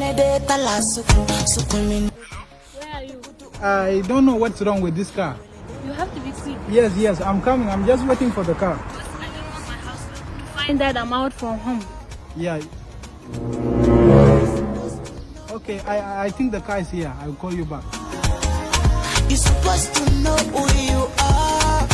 Where are you? I don't know what's wrong with this car. You have to be quick. Yes, I'm coming. I'm just waiting for the car. I don't want my husband to find that I'm out from home. Yeah. Okay, I think the car is here. I'll call you back. You're supposed to know who you are.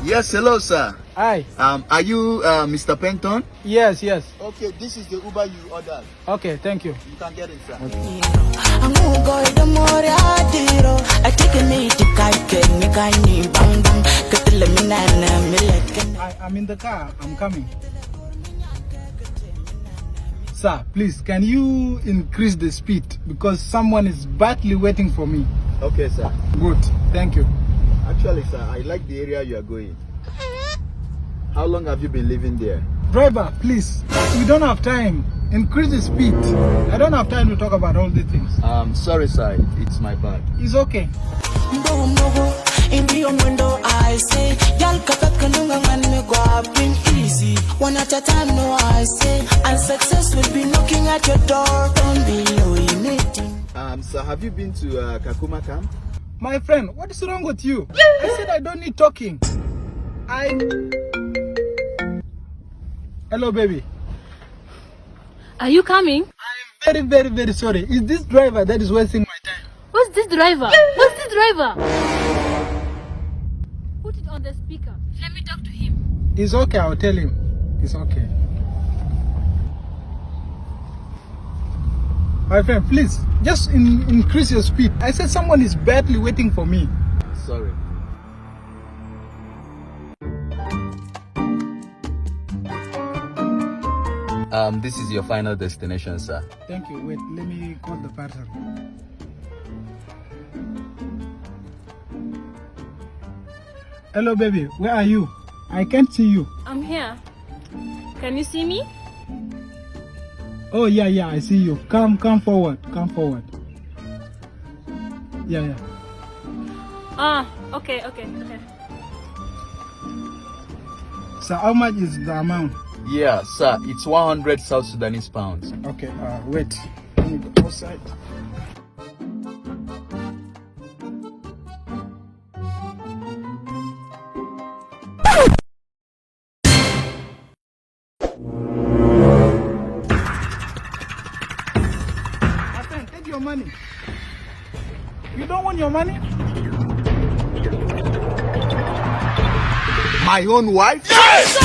Yes, hello, sir. Hi. Are you Mr. Penton? Yes. Okay, this is the Uber you ordered. Okay, thank you. You can get it, sir. I'm gonna go the more I did. I take a need to kite, Nikani, bang bang, I'm in the car. I'm coming. Sir, please, can you increase the speed? Because someone is badly waiting for me. Okay, sir. Good, thank you. Actually, sir, I like the area you are going. How long have you been living there? Driver, please, we don't have time. Increase the speed. I don't have time to talk about all these things. Sorry, sir. It's my bad. It's okay. In the window, I say, Yal Kapakanunga man me go up easy. One at a time, no, I say, and success will be knocking at your door. Don't be limiting. Sir, have you been to Kakuma camp? My friend, what is wrong with you? I said I don't need talking. Hello, baby. Are you coming? I'm very sorry. Is this driver that is wasting my time? Who's this driver? Put it on the speaker. Let me talk to him. It's okay, I'll tell him. It's okay. My friend, please, just increase your speed. I said someone is badly waiting for me. Sorry. This is your final destination, sir. Thank you. Wait, let me call the person. Hello, baby. Where are you? I can't see you. I'm here. Can you see me? Oh, yeah, I see you. Come forward. Yeah. Okay. So how much is the amount? Yeah, sir. It's 100 South Sudanese pounds. Okay, wait. Let me go outside. My friend, take your money. You don't want your money? My own wife? Yes!